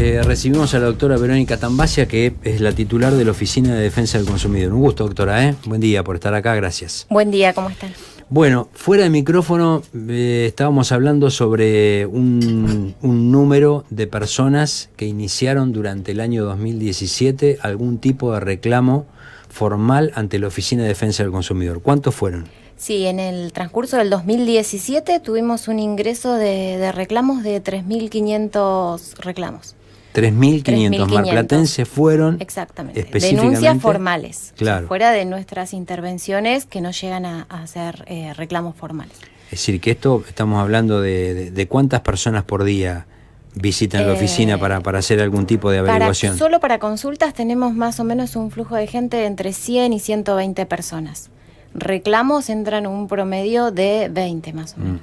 Recibimos a la doctora Verónica Tambasia, que es la titular de la Oficina de Defensa del Consumidor. Un gusto, doctora, Buen día por estar acá, gracias. Buen día, ¿cómo están? Bueno, fuera de micrófono estábamos hablando sobre un número de personas que iniciaron durante el año 2017 algún tipo de reclamo formal ante la Oficina de Defensa del Consumidor. ¿Cuántos fueron? Sí, en el transcurso del 2017 tuvimos un ingreso de reclamos de 3.500 reclamos. 3.500 marplatenses fueron. Exactamente. Específicamente, denuncias formales. Claro. Fuera de nuestras intervenciones que no llegan a hacer reclamos formales. Es decir, que esto estamos hablando de cuántas personas por día visitan la oficina para hacer algún tipo de averiguación. Solo para consultas tenemos más o menos un flujo de gente de entre 100 y 120 personas. Reclamos entran un promedio de 20 más o menos.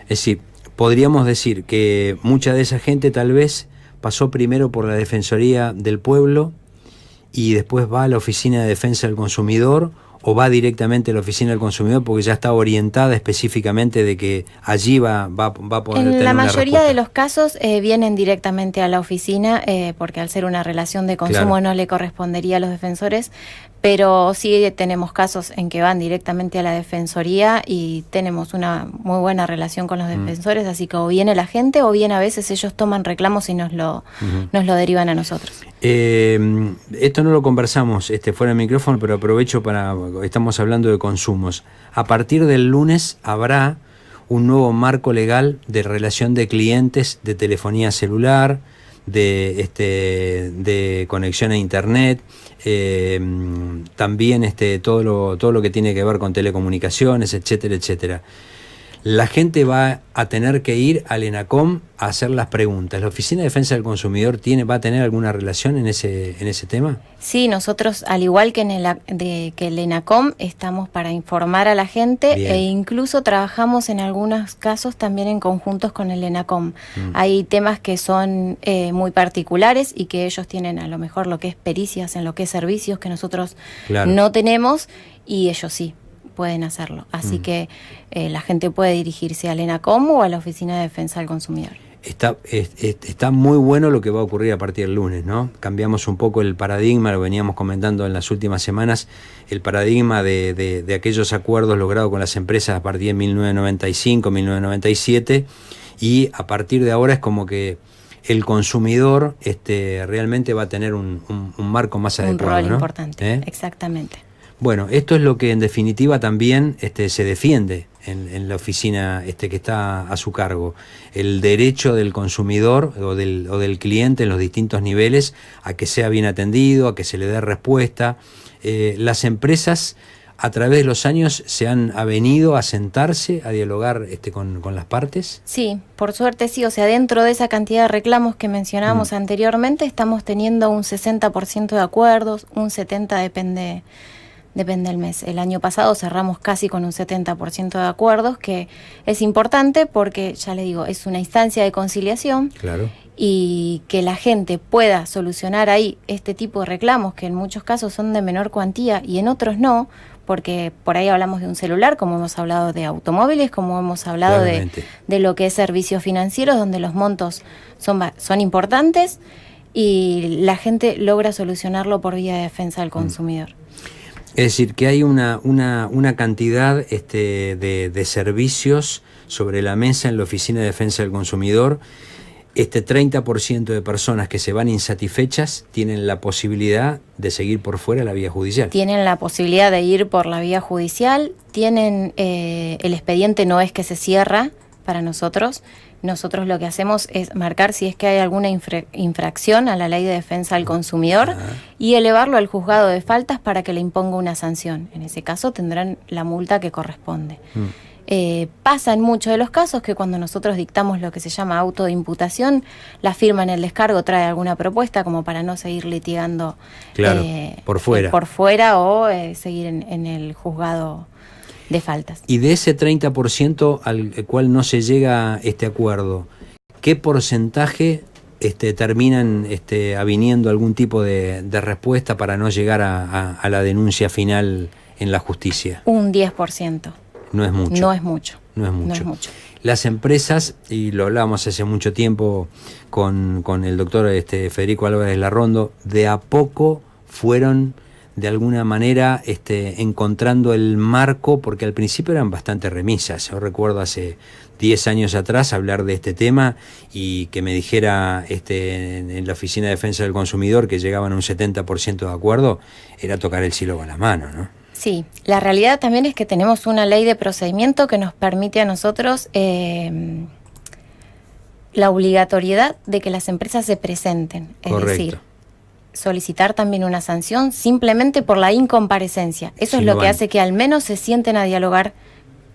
Es decir, podríamos decir que mucha de esa gente tal vez pasó primero por la Defensoría del Pueblo y después va a la Oficina de Defensa del Consumidor, o va directamente a la Oficina del Consumidor porque ya está orientada específicamente de que allí va a poder tener una respuesta. En la mayoría de los casos vienen directamente a la oficina porque al ser una relación de consumo, claro, no le correspondería a los defensores, pero sí tenemos casos en que van directamente a la Defensoría y tenemos una muy buena relación con los defensores, así que o viene la gente o bien a veces ellos toman reclamos y nos lo derivan a nosotros. Esto no lo conversamos fuera del micrófono, pero aprovecho estamos hablando de consumos. A partir del lunes habrá un nuevo marco legal de relación de clientes de telefonía celular, de conexión a internet, también todo lo que tiene que ver con telecomunicaciones, etcétera, etcétera. La gente va a tener que ir al ENACOM a hacer las preguntas. ¿La Oficina de Defensa del Consumidor va a tener alguna relación en ese tema? Sí, nosotros, al igual que que el ENACOM, estamos para informar a la gente. Bien. E incluso trabajamos en algunos casos también en conjuntos con el ENACOM. Hay temas que son muy particulares y que ellos tienen a lo mejor lo que es pericias en lo que es servicios que nosotros, claro, no tenemos, y ellos sí pueden hacerlo. Así que la gente puede dirigirse al ENACOM o a la Oficina de Defensa del Consumidor. Está muy bueno lo que va a ocurrir a partir del lunes, ¿no? Cambiamos un poco el paradigma, lo veníamos comentando en las últimas semanas, el paradigma de aquellos acuerdos logrados con las empresas a partir de 1995, 1997, y a partir de ahora es como que el consumidor realmente va a tener un marco más adecuado, un rol, ¿no? Importante, exactamente. Bueno, esto es lo que en definitiva también se defiende en la oficina que está a su cargo. El derecho del consumidor o del cliente en los distintos niveles a que sea bien atendido, a que se le dé respuesta. Las empresas a través de los años se han avenido a sentarse, a dialogar con las partes. Sí, por suerte sí. O sea, dentro de esa cantidad de reclamos que mencionábamos anteriormente, estamos teniendo un 60% de acuerdos, un 70% depende del mes. El año pasado cerramos casi con un 70% de acuerdos, que es importante porque, ya le digo, es una instancia de conciliación. Claro. Y que la gente pueda solucionar ahí este tipo de reclamos, que en muchos casos son de menor cuantía y en otros no, porque por ahí hablamos de un celular, como hemos hablado de automóviles, como hemos hablado de lo que es servicios financieros, donde los montos son importantes y la gente logra solucionarlo por vía de defensa del consumidor. Es decir, que hay una cantidad de servicios sobre la mesa en la Oficina de Defensa del Consumidor. 30% de personas que se van insatisfechas tienen la posibilidad de seguir por fuera la vía judicial. Tienen la posibilidad de ir por la vía judicial, el expediente no es que se cierra para nosotros. Nosotros lo que hacemos es marcar si es que hay alguna infracción a la ley de defensa del consumidor y elevarlo al juzgado de faltas para que le imponga una sanción. En ese caso tendrán la multa que corresponde. Pasa en muchos de los casos que cuando nosotros dictamos lo que se llama auto de imputación, la firma en el descargo trae alguna propuesta como para no seguir litigando, claro, por fuera o seguir en el juzgado de faltas. Y de ese 30% al cual no se llega a este acuerdo, ¿qué porcentaje terminan aviniendo algún tipo de respuesta para no llegar a la denuncia final en la justicia? Un 10%. No es mucho. No es mucho. No es mucho. Las empresas, y lo hablábamos hace mucho tiempo con el doctor Federico Álvarez Larrondo, de a poco fueron de alguna manera encontrando el marco, porque al principio eran bastante remisas. Yo recuerdo hace 10 años atrás hablar de este tema y que me dijera en la Oficina de Defensa del Consumidor que llegaban a un 70% de acuerdo, era tocar el cielo con las manos, ¿no? Sí, la realidad también es que tenemos una ley de procedimiento que nos permite a nosotros la obligatoriedad de que las empresas se presenten. Es decir, solicitar también una sanción simplemente por la incomparecencia. Eso es lo que hace que al menos se sienten a dialogar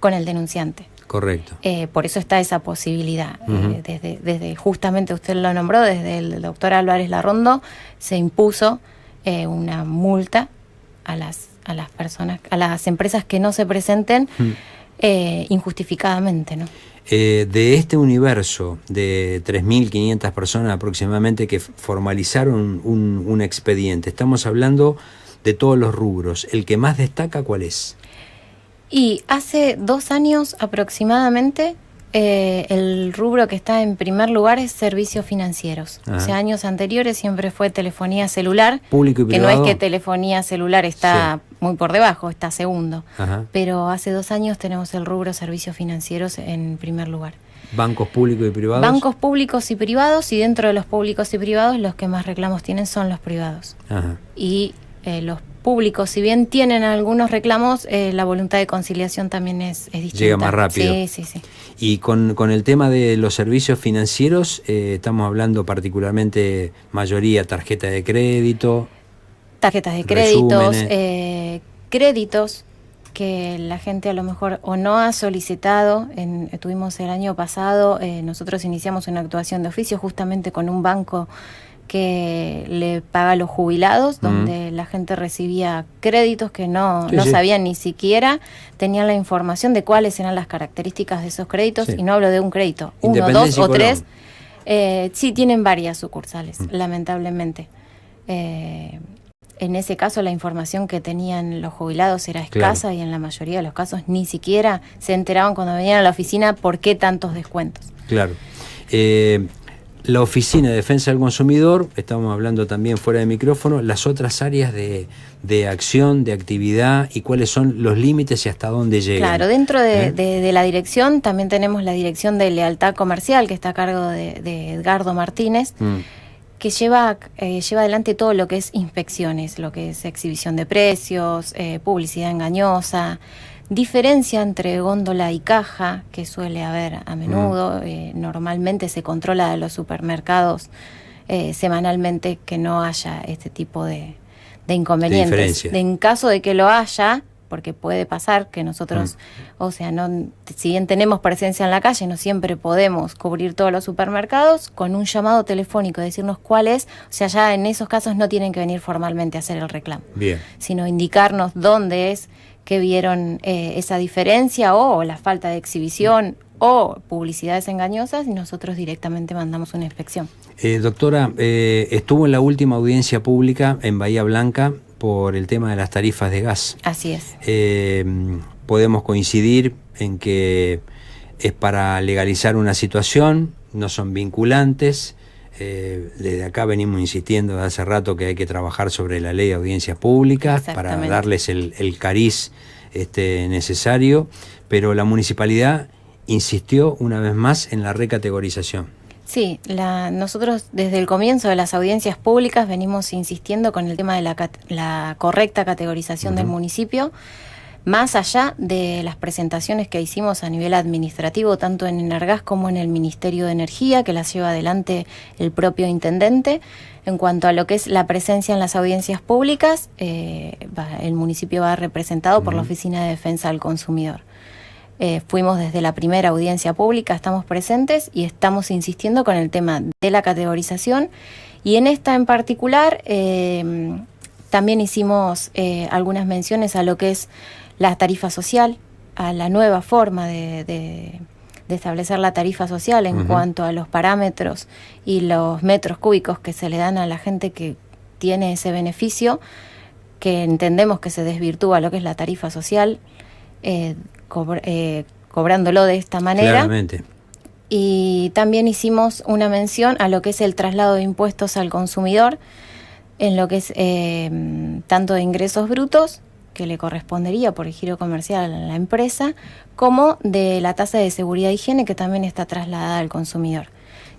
con el denunciante. Correcto. Por eso está esa posibilidad. Desde justamente usted lo nombró, desde el doctor Álvarez Larrondo se impuso una multa a las personas, a las empresas que no se presenten injustificadamente, ¿no? De este universo de 3.500 personas aproximadamente que formalizaron un expediente, estamos hablando de todos los rubros. ¿El que más destaca cuál es? Y hace 2 años aproximadamente el rubro que está en primer lugar es servicios financieros. O sea, años anteriores siempre fue telefonía celular, público y privado. Que no es que telefonía celular está muy por debajo, está segundo. Pero hace 2 años tenemos el rubro servicios financieros en primer lugar. ¿Bancos públicos y privados? Bancos públicos y privados, y dentro de los públicos y privados los que más reclamos tienen son los privados. Y los públicos, si bien tienen algunos reclamos, la voluntad de conciliación también es distinta. Llega más rápido. Sí. Y con el tema de los servicios financieros, estamos hablando particularmente mayoría tarjeta de crédito. Tarjetas de créditos, créditos que la gente a lo mejor o no ha solicitado. Tuvimos el año pasado, nosotros iniciamos una actuación de oficio justamente con un banco que le paga a los jubilados, donde la gente recibía créditos que no sabían ni siquiera, tenían la información de cuáles eran las características de esos créditos, y no hablo de un crédito, 1, 2 o 3. Sí, tienen varias sucursales, lamentablemente. En ese caso la información que tenían los jubilados era escasa, y en la mayoría de los casos ni siquiera se enteraban cuando venían a la oficina por qué tantos descuentos. Claro. La Oficina de Defensa del Consumidor, estamos hablando también fuera de micrófono, las otras áreas de acción, de actividad, y cuáles son los límites y hasta dónde llegan. Claro, dentro de la dirección también tenemos la Dirección de Lealtad Comercial, que está a cargo de Edgardo Martínez, que lleva adelante todo lo que es inspecciones, lo que es exhibición de precios, publicidad engañosa, diferencia entre góndola y caja, que suele haber a menudo. Normalmente se controla de los supermercados semanalmente que no haya este tipo de inconvenientes. En caso de que lo haya, porque puede pasar que nosotros, o sea, si bien tenemos presencia en la calle, no siempre podemos cubrir todos los supermercados, con un llamado telefónico, decirnos cuál es, o sea, ya en esos casos no tienen que venir formalmente a hacer el reclamo, sino indicarnos dónde es que vieron esa diferencia o la falta de exhibición o publicidades engañosas, y nosotros directamente mandamos una inspección. Doctora, estuvo en la última audiencia pública en Bahía Blanca por el tema de las tarifas de gas. Así es. Podemos coincidir en que es para legalizar una situación, no son vinculantes. Desde acá venimos insistiendo desde hace rato que hay que trabajar sobre la ley de audiencias públicas para darles el cariz necesario, pero la municipalidad insistió una vez más en la recategorización. Sí, nosotros desde el comienzo de las audiencias públicas venimos insistiendo con el tema de la correcta categorización del municipio, más allá de las presentaciones que hicimos a nivel administrativo, tanto en Energas como en el Ministerio de Energía, que las lleva adelante el propio intendente. En cuanto a lo que es la presencia en las audiencias públicas, el municipio va representado por la Oficina de Defensa del Consumidor. Fuimos desde la primera audiencia pública, estamos presentes y estamos insistiendo con el tema de la categorización, y en esta en particular también hicimos algunas menciones a lo que es la tarifa social, a la nueva forma de establecer la tarifa social en cuanto a los parámetros y los metros cúbicos que se le dan a la gente que tiene ese beneficio, que entendemos que se desvirtúa lo que es la tarifa social, cobrándolo de esta manera. Claramente. Y también hicimos una mención a lo que es el traslado de impuestos al consumidor, en lo que es tanto de ingresos brutos, que le correspondería por el giro comercial a la empresa, como de la tasa de seguridad e higiene, que también está trasladada al consumidor.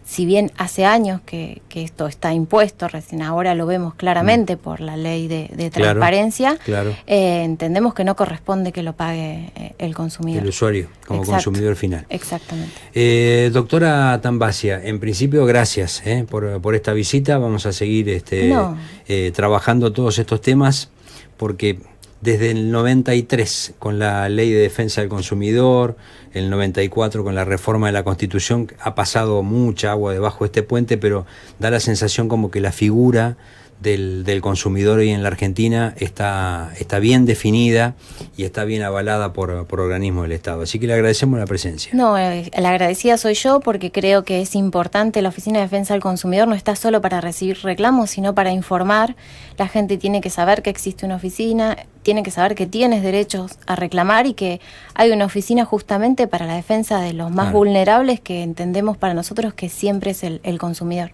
Si bien hace años que esto está impuesto, recién ahora lo vemos claramente por la ley de transparencia, claro. Entendemos que no corresponde que lo pague el consumidor. El usuario, como consumidor final. Exactamente. Doctora Tambasia, en principio gracias por esta visita. Vamos a seguir trabajando todos estos temas, porque desde el 93 con la Ley de Defensa del Consumidor, el 94 con la reforma de la Constitución, ha pasado mucha agua debajo de este puente, pero da la sensación como que la figura del consumidor hoy en la Argentina está bien definida y está bien avalada por organismos del Estado. Así que le agradecemos la presencia. No, la agradecida soy yo, porque creo que es importante. La Oficina de Defensa del Consumidor no está solo para recibir reclamos, sino para informar. La gente tiene que saber que existe una oficina, tiene que saber que tienes derechos a reclamar y que hay una oficina justamente para la defensa de los más vulnerables, que entendemos para nosotros que siempre es el consumidor.